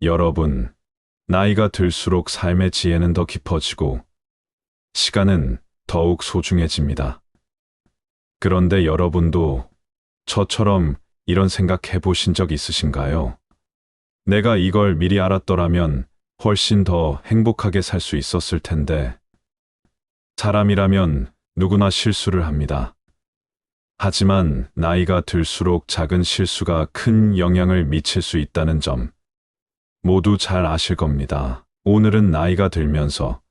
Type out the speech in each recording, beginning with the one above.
여러분, 나이가 들수록 삶의 지혜는 더 깊어지고 시간은 더욱 소중해집니다. 그런데 여러분도 저처럼 이런 생각 해보신 적 있으신가요? 내가 이걸 미리 알았더라면 훨씬 더 행복하게 살 수 있었을 텐데. 사람이라면 누구나 실수를 합니다. 하지만 나이가 들수록 작은 실수가 큰 영향을 미칠 수 있다는 점 모두 잘 아실 겁니다. 오늘은 나이가 들면서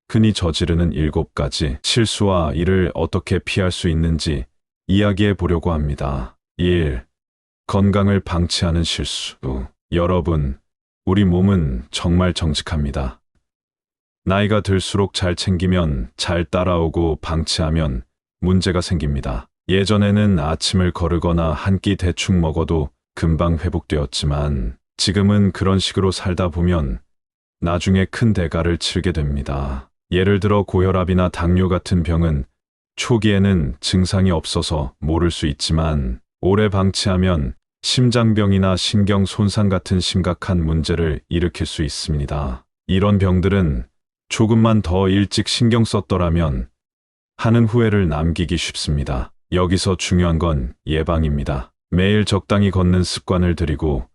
흔히 저지르는 7가지 실수와 이를 어떻게 피할 수 있는지 이야기해 보려고 합니다. 1. 건강을 방치하는 실수. 여러분, 우리 몸은 정말 정직합니다. 나이가 들수록 잘 챙기면 잘 따라오고 방치하면 문제가 생깁니다. 예전에는 아침을 거르거나 한 끼 대충 먹어도 금방 회복되었지만 지금은 그런 식으로 살다 보면 나중에 큰 대가를 치르게 됩니다. 예를 들어 고혈압이나 당뇨 같은 병은 초기에는 증상이 없어서 모를 수 있지만 오래 방치하면 심장병이나 신경 손상 같은 심각한 문제를 일으킬 수 있습니다. 이런 병들은 조금만 더 일찍 신경 썼더라면 하는 후회를 남기기 쉽습니다. 여기서 중요한 건 예방입니다. 매일 적당히 걷는 습관을 들이고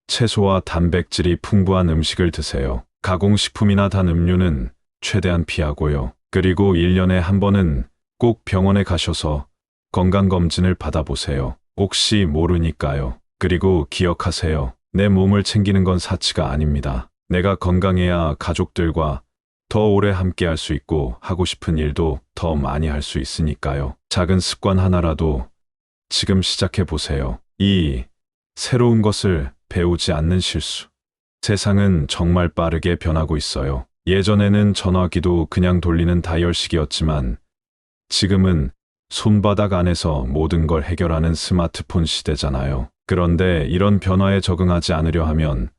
채소와 단백질이 풍부한 음식을 드세요. 가공식품이나 단 음료는 최대한 피하고요. 그리고 1년에 한 번은 꼭 병원에 가셔서 건강검진을 받아보세요. 혹시 모르니까요. 그리고 기억하세요. 내 몸을 챙기는 건 사치가 아닙니다. 내가 건강해야 가족들과 더 오래 함께 할 수 있고 하고 싶은 일도 더 많이 할 수 있으니까요. 작은 습관 하나라도 지금 시작해 보세요. 2. 새로운 것을 배우지 않는 실수. 세상은 정말 빠르게 변하고 있어요. 예전에는 전화기도 그냥 돌리는 다이얼식이었지만 지금은 손바닥 안에서 모든 걸 해결하는 스마트폰 시대잖아요. 그런데 이런 변화에 적응하지 않으려 하면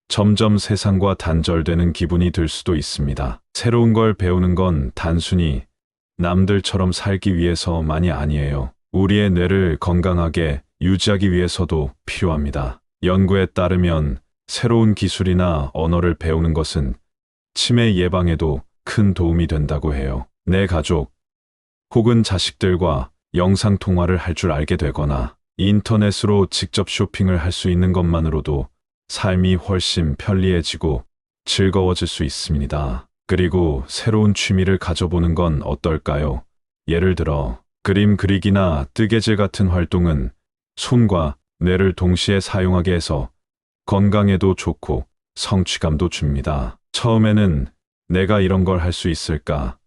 점점 세상과 단절되는 기분이 들 수도 있습니다. 새로운 걸 배우는 건 단순히 남들처럼 살기 위해서만이 아니에요. 우리의 뇌를 건강하게 유지하기 위해서도 필요합니다. 연구에 따르면 새로운 기술이나 언어를 배우는 것은 치매 예방에도 큰 도움이 된다고 해요. 내 가족 혹은 자식들과 영상통화를 할 줄 알게 되거나 인터넷으로 직접 쇼핑을 할 수 있는 것만으로도 삶이 훨씬 편리해지고 즐거워질 수 있습니다. 그리고 새로운 취미를 가져보는 건 어떨까요? 예를 들어 그림 그리기나 뜨개질 같은 활동은 손과 뇌를 동시에 사용하게 해서 건강에도 좋고 성취감도 줍니다. 처음에는 내가 이런 걸 할 수 있을까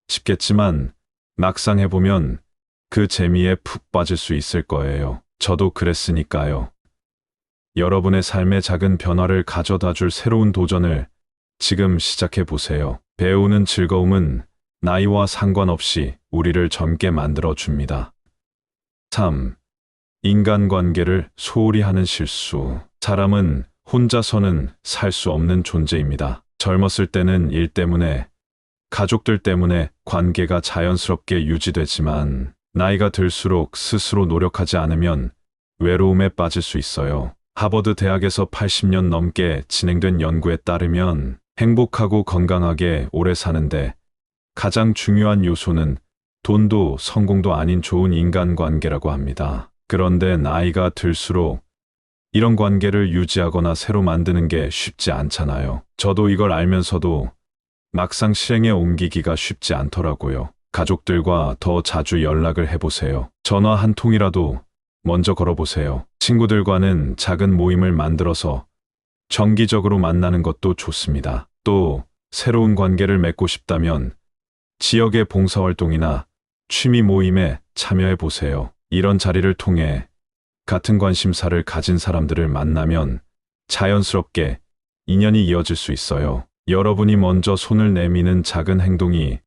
싶겠지만 막상 해보면 그 재미에 푹 빠질 수 있을 거예요. 저도 그랬으니까요. 여러분의 삶에 작은 변화를 가져다 줄 새로운 도전을 지금 시작해 보세요. 배우는 즐거움은 나이와 상관없이 우리를 젊게 만들어 줍니다. 3. 인간관계를 소홀히 하는 실수. 사람은 혼자서는 살 수 없는 존재입니다. 젊었을 때는 일 때문에, 가족들 때문에 관계가 자연스럽게 유지되지만 나이가 들수록 스스로 노력하지 않으면 외로움에 빠질 수 있어요. 하버드 대학에서 80년 넘게 진행된 연구에 따르면 행복하고 건강하게 오래 사는데 가장 중요한 요소는 돈도 성공도 아닌 좋은 인간관계라고 합니다. 그런데 나이가 들수록 이런 관계를 유지하거나 새로 만드는 게 쉽지 않잖아요. 저도 이걸 알면서도 막상 실행에 옮기기가 쉽지 않더라고요. 가족들과 더 자주 연락을 해보세요. 전화 한 통이라도 먼저 걸어보세요. 친구들과는 작은 모임을 만들어서 정기적으로 만나는 것도 좋습니다. 또 새로운 관계를 맺고 싶다면 지역의 봉사활동이나 취미 모임에 참여해 보세요. 이런 자리를 통해 같은 관심사를 가진 사람들을 만나면 자연스럽게 인연이 이어질 수 있어요. 여러분이 먼저 손을 내미는 작은 행동이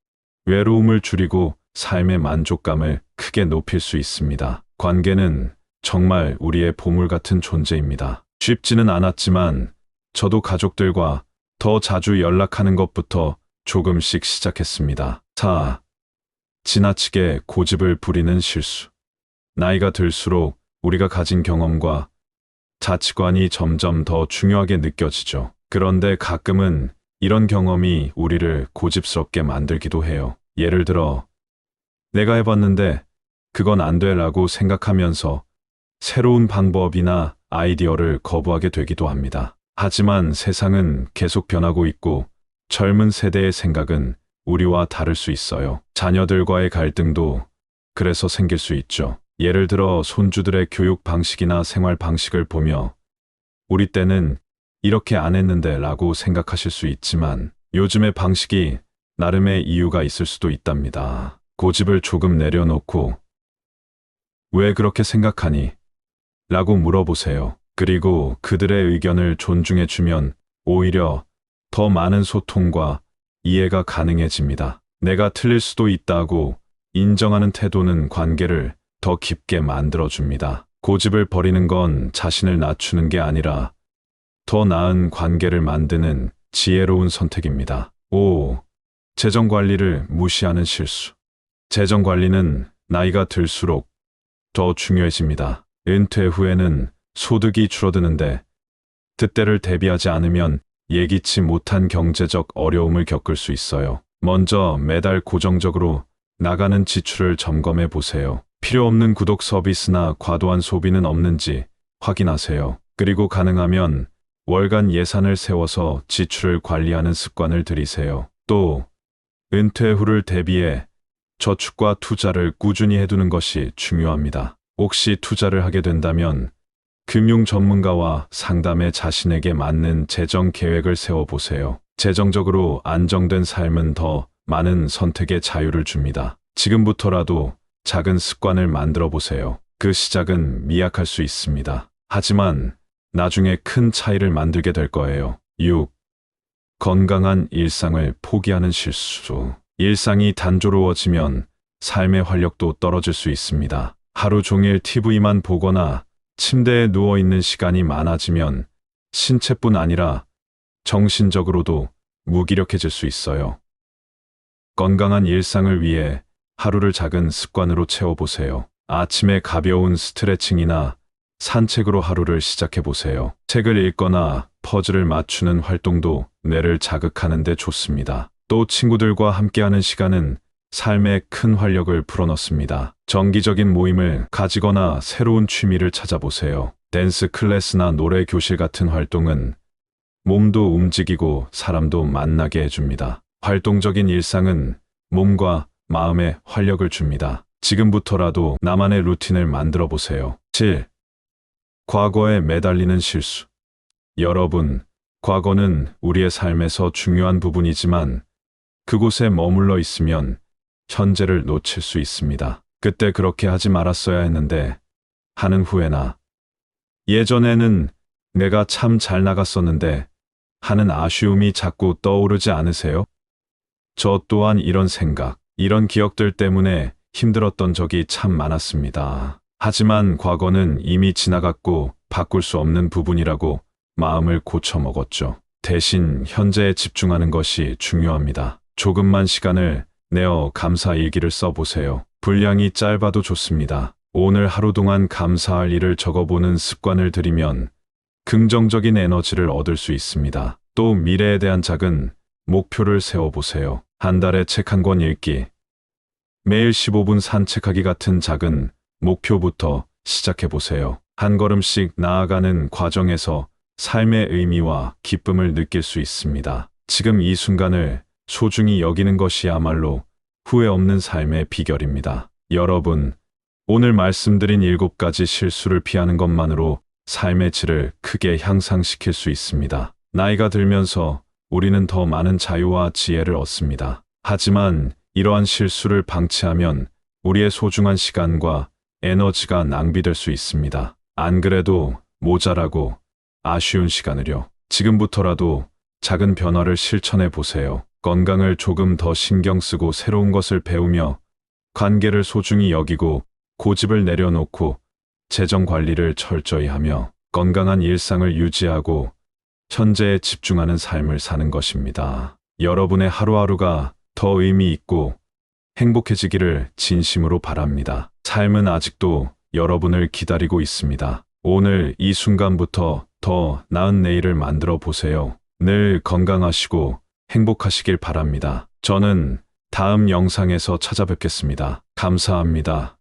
외로움을 줄이고 삶의 만족감을 크게 높일 수 있습니다. 관계는 정말 우리의 보물 같은 존재입니다. 쉽지는 않았지만 저도 가족들과 더 자주 연락하는 것부터 조금씩 시작했습니다. 4. 지나치게 고집을 부리는 실수. 나이가 들수록 우리가 가진 경험과 가치관이 점점 더 중요하게 느껴지죠. 그런데 가끔은 이런 경험이 우리를 고집스럽게 만들기도 해요. 예를 들어, 내가 해봤는데 그건 안 돼라고 생각하면서 새로운 방법이나 아이디어를 거부하게 되기도 합니다. 하지만 세상은 계속 변하고 있고 젊은 세대의 생각은 우리와 다를 수 있어요. 자녀들과의 갈등도 그래서 생길 수 있죠. 예를 들어 손주들의 교육 방식이나 생활 방식을 보며 우리 때는 이렇게 안 했는데 라고 생각하실 수 있지만 요즘의 방식이 나름의 이유가 있을 수도 있답니다. 고집을 조금 내려놓고 왜 그렇게 생각하니? 라고 물어보세요. 그리고 그들의 의견을 존중해주면 오히려 더 많은 소통과 이해가 가능해집니다. 내가 틀릴 수도 있다고 인정하는 태도는 관계를 더 깊게 만들어줍니다. 고집을 버리는 건 자신을 낮추는 게 아니라 더 나은 관계를 만드는 지혜로운 선택입니다. 5. 재정 관리를 무시하는 실수. 재정 관리는 나이가 들수록 더 중요해집니다. 은퇴 후에는 소득이 줄어드는데 그때를 대비하지 않으면 예기치 못한 경제적 어려움을 겪을 수 있어요. 먼저 매달 고정적으로 나가는 지출을 점검해 보세요. 필요 없는 구독 서비스나 과도한 소비는 없는지 확인하세요. 그리고 가능하면 월간 예산을 세워서 지출을 관리하는 습관을 들이세요. 또 은퇴 후를 대비해 저축과 투자를 꾸준히 해두는 것이 중요합니다. 혹시 투자를 하게 된다면 금융 전문가와 상담해 자신에게 맞는 재정 계획을 세워보세요. 재정적으로 안정된 삶은 더 많은 선택의 자유를 줍니다. 지금부터라도 작은 습관을 만들어 보세요. 그 시작은 미약할 수 있습니다. 하지만 나중에 큰 차이를 만들게 될 거예요. 6. 건강한 일상을 포기하는 실수. 일상이 단조로워지면 삶의 활력도 떨어질 수 있습니다. 하루 종일 TV만 보거나 침대에 누워있는 시간이 많아지면 신체뿐 아니라 정신적으로도 무기력해질 수 있어요. 건강한 일상을 위해 하루를 작은 습관으로 채워보세요. 아침에 가벼운 스트레칭이나 산책으로 하루를 시작해보세요. 책을 읽거나 퍼즐을 맞추는 활동도 뇌를 자극하는 데 좋습니다. 또 친구들과 함께하는 시간은 삶에 큰 활력을 불어넣습니다. 정기적인 모임을 가지거나 새로운 취미를 찾아보세요. 댄스 클래스나 노래 교실 같은 활동은 몸도 움직이고 사람도 만나게 해줍니다. 활동적인 일상은 몸과 마음에 활력을 줍니다. 지금부터라도 나만의 루틴을 만들어 보세요. 7. 과거에 매달리는 실수. 여러분, 과거는 우리의 삶에서 중요한 부분이지만 그곳에 머물러 있으면 현재를 놓칠 수 있습니다. 그때 그렇게 하지 말았어야 했는데 하는 후회나 예전에는 내가 참 잘 나갔었는데 하는 아쉬움이 자꾸 떠오르지 않으세요? 저 또한 이런 생각, 이런 기억들 때문에 힘들었던 적이 참 많았습니다. 하지만 과거는 이미 지나갔고 바꿀 수 없는 부분이라고 마음을 고쳐먹었죠. 대신 현재에 집중하는 것이 중요합니다. 조금만 시간을 내어 감사 일기를 써보세요. 분량이 짧아도 좋습니다. 오늘 하루 동안 감사할 일을 적어보는 습관을 들이면 긍정적인 에너지를 얻을 수 있습니다. 또 미래에 대한 작은 목표를 세워보세요. 한 달에 책 한 권 읽기, 매일 15분 산책하기 같은 작은 목표부터 시작해보세요. 한 걸음씩 나아가는 과정에서 삶의 의미와 기쁨을 느낄 수 있습니다. 지금 이 순간을 소중히 여기는 것이야말로 후회 없는 삶의 비결입니다. 여러분, 오늘 말씀드린 7가지 실수를 피하는 것만으로 삶의 질을 크게 향상시킬 수 있습니다. 나이가 들면서 우리는 더 많은 자유와 지혜를 얻습니다. 하지만 이러한 실수를 방치하면 우리의 소중한 시간과 에너지가 낭비될 수 있습니다. 안 그래도 모자라고 아쉬운 시간을요. 지금부터라도 작은 변화를 실천해 보세요. 건강을 조금 더 신경 쓰고 새로운 것을 배우며 관계를 소중히 여기고 고집을 내려놓고 재정 관리를 철저히 하며 건강한 일상을 유지하고 현재에 집중하는 삶을 사는 것입니다. 여러분의 하루하루가 더 의미 있고 행복해지기를 진심으로 바랍니다. 삶은 아직도 여러분을 기다리고 있습니다. 오늘 이 순간부터 더 나은 내일을 만들어 보세요. 늘 건강하시고 행복하시길 바랍니다. 저는 다음 영상에서 찾아뵙겠습니다. 감사합니다.